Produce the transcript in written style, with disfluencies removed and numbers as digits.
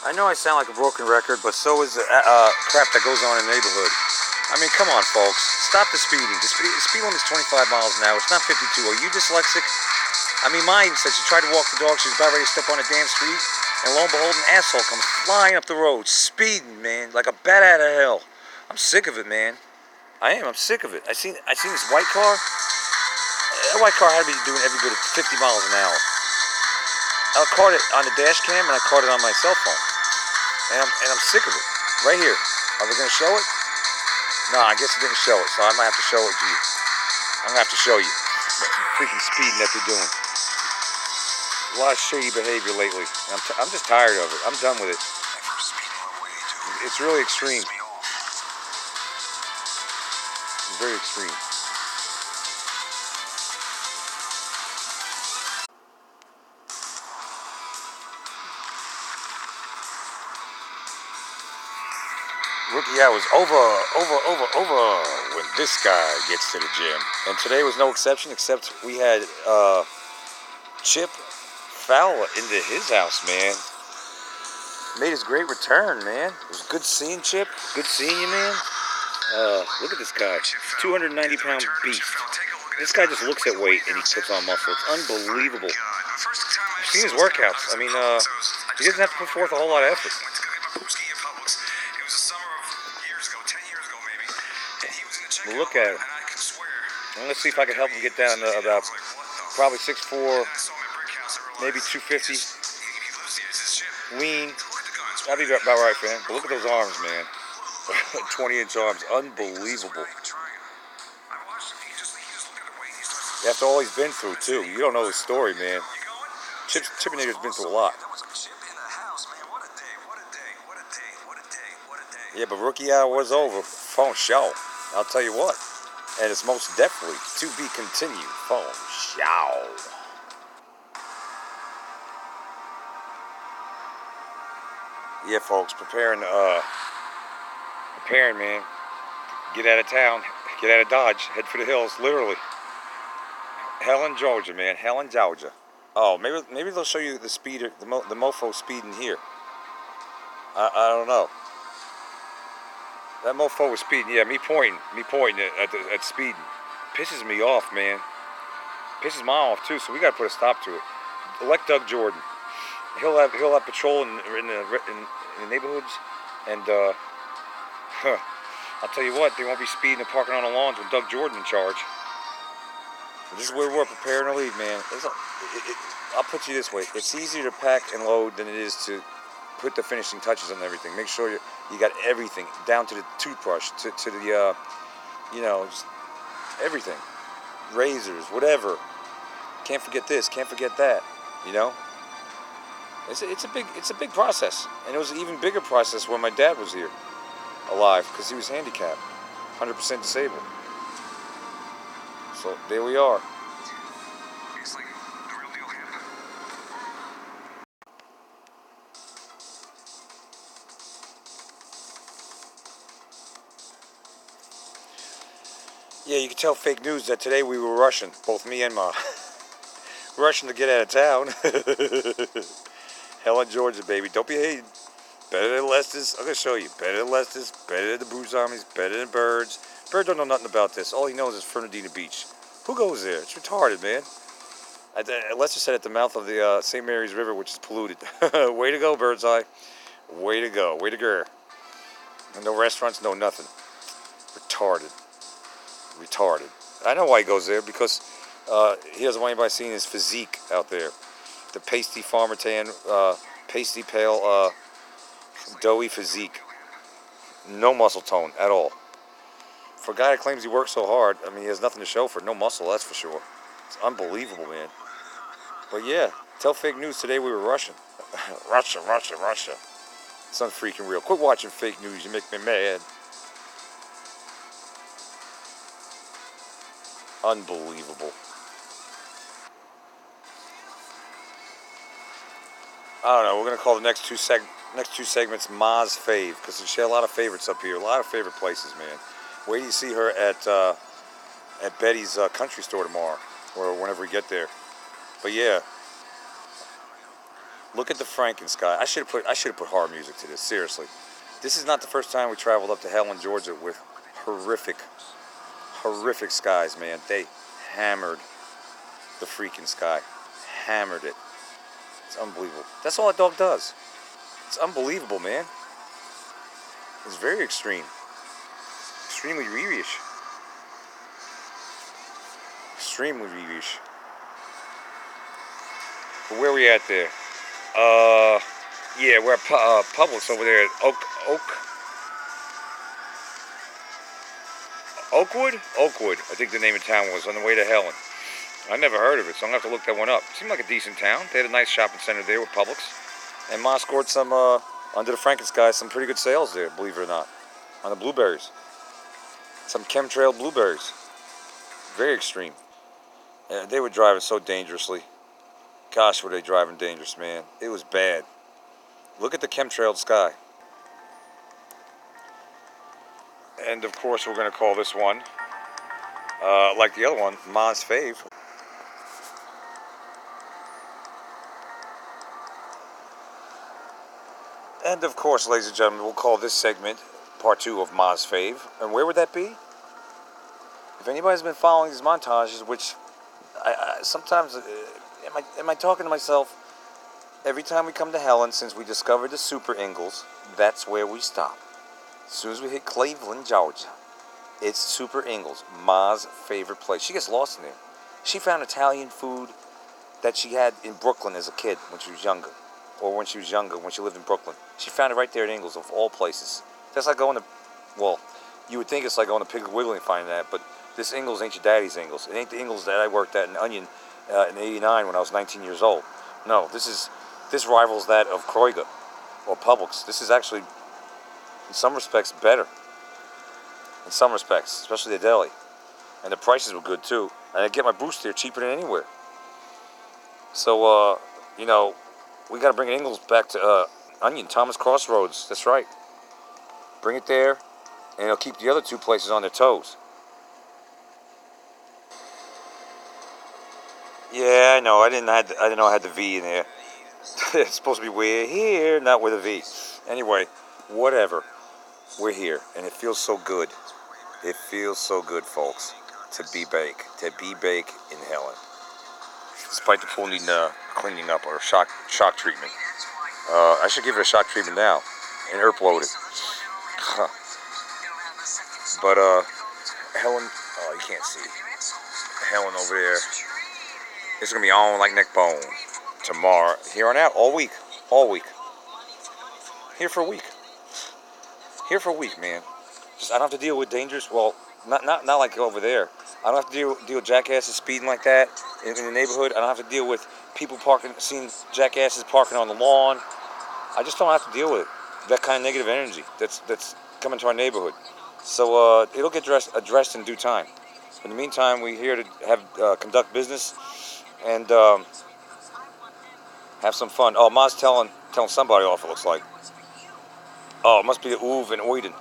I know I sound like a broken record, but so is the crap that goes on in the neighborhood. I mean, come on, folks. Stop the speeding. The speed limit is 25 miles an hour. It's not 52. Are you dyslexic? I mean, mine said she tried to walk the dog. She was about ready to step on a damn street. And lo and behold, an asshole comes flying up the road, speeding, man, like a bat out of hell. I'm sick of it, man. I am. I'm sick of it. I seen this white car. That white car had to be doing every bit of 50 miles an hour. I caught it on the dash cam and I caught it on my cell phone. And I'm sick of it. Right here. Are they gonna show it? No, I guess it didn't show it, so I might have to show it to you. I'm gonna have to show you what freaking speeding that they're doing. A lot of shady behavior lately. I'm just tired of it. I'm done with it. It's really extreme. It's very extreme. Rookie hours over when this guy gets to the gym. And today was no exception, except we had Chip Fowler into his house, man. Made his great return, man. It was good seeing Chip. Good seeing you, man. Look at this guy. 290-pound beast. This guy just looks at weight and he puts on muscle. It's unbelievable. I've seen his workouts. I mean, he doesn't have to put forth a whole lot of effort. But look at him. And let's see if I can help him get down to about probably 6'4", maybe 250. Lean. That'd be about right for him. But look at those arms, man. 20-inch arms. Unbelievable. After all he's been through, too. You don't know his story, man. Chippinator's been through a lot. Yeah, but rookie hour was over. Phone show. I'll tell you what. And it's most definitely to be continued. Phone show. Yeah, folks, preparing, man. Get out of town. Get out of Dodge. Head for the hills, literally. Helen, Georgia, man. Helen, Georgia. Oh, maybe they'll show you the speeder, the mofo speeding here. I don't know. That mofo was speeding. Yeah, me pointing at speeding. Pisses me off, man. Pisses mom off too. So we gotta put a stop to it. Elect Doug Jordan. He'll have patrol in the neighborhoods, and I'll tell you what, they won't be speeding and parking on the lawns with Doug Jordan in charge. This is where we're preparing to leave, man. I'll put you this way: it's easier to pack and load than it is to put the finishing touches on everything. Make sure you got everything down to the toothbrush, to the just everything, razors, whatever. Can't forget this. Can't forget that. You know. It's a big process, and it was an even bigger process when my dad was here, alive, because he was handicapped, 100% disabled. So there we are. Yeah, you can tell fake news that today we were rushing, both me and Ma, rushing to get out of town. Helen, Georgia, baby. Don't be hating. Better than Lester's. I'm going to show you. Better than Lester's. Better than the Bruce Armies. Better than Birds. Bird don't know nothing about this. All he knows is Fernandina Beach. Who goes there? It's retarded, man. Lester said at the mouth of the St. Mary's River, which is polluted. Way to go, Birdseye. Way to go. Way to go. And no restaurants, no nothing. Retarded. Retarded. I know why he goes there, because he doesn't want anybody seeing his physique out there. The pasty farmer tan, pasty pale, doughy physique. No muscle tone at all. For a guy that claims he works so hard, I mean, he has nothing to show for it. No muscle, that's for sure. It's unbelievable, man. But yeah, tell fake news today we were rushing. Russia. It's unfreaking real. Quit watching fake news. You make me mad. Unbelievable. I don't know. We're gonna call the next two segments Ma's Fave, because she had a lot of favorites up here, a lot of favorite places, man. Wait till you see her at Betty's country store tomorrow, or whenever we get there. But yeah, Look at the Frankensky. I should have put horror music to this. Seriously, this is not the first time we traveled up to Helen, Georgia with horrific skies, man. They hammered the freaking sky, hammered it. It's unbelievable. That's all a dog does. It's unbelievable, man. It's very extreme, extremely rearish, extremely rearish. But where are we at there? Yeah, we're at Publix over there at Oakwood, I think the name of town was, on the way to Helen. I never heard of it, so I'm going to have to look that one up. Seemed like a decent town. They had a nice shopping center there with Publix. And Ma scored some, under the Frankensky, some pretty good sales there, believe it or not, on the blueberries. Some chemtrail blueberries. Very extreme. And they were driving so dangerously. Gosh, were they driving dangerous, man. It was bad. Look at the chemtrailed sky. And of course, we're going to call this one, like the other one, Ma's Fave. And of course, ladies and gentlemen, we'll call this segment part 2 of Ma's Fave. And where would that be? If anybody's been following these montages, which I sometimes, am I talking to myself? Every time we come to Helen, since we discovered the Super Ingles, that's where we stop. As soon as we hit Cleveland, Georgia, it's Super Ingles, Ma's favorite place. She gets lost in there. She found Italian food that she had in Brooklyn as a kid when she was younger. Or when she was younger, when she lived in Brooklyn. She found it right there at Ingles, of all places. That's like going to, well, you would think it's like going to Piggly Wiggly and finding that, but this Ingles ain't your daddy's Ingles. It ain't the Ingles that I worked at in Onion in '89 when I was 19 years old. No, this rivals that of Kroger or Publix. This is actually, in some respects, better. In some respects, especially the deli. And the prices were good, too. And I get my boost here cheaper than anywhere. So, you know, we got to bring Ingles back to Onion, Thomas Crossroads. That's right. Bring it there, and it'll keep the other two places on their toes. Yeah, I know. I didn't know I had the V in there. It's supposed to be we're here, not with a V. Anyway, whatever. We're here, and it feels so good. It feels so good, folks, to be bake in Helen. Despite the pool needing cleaning up or shock treatment. I should give it a shock treatment now and upload it. But Helen, oh, you can't see. Helen over there. It's gonna be on like neck bone tomorrow. Here on out, all week. Here for a week. Here for a week, man. Just I don't have to deal with dangerous. Well, not like over there. I don't have to deal with jackasses speeding like that in the neighborhood. I don't have to deal with people seeing jackasses parking on the lawn. I just don't have to deal with that kind of negative energy that's coming to our neighborhood. So it'll get addressed in due time. In the meantime, we're here to have conduct business and have some fun. Oh, Ma's telling somebody off, it looks like. Oh, it must be the Uve and Oiden.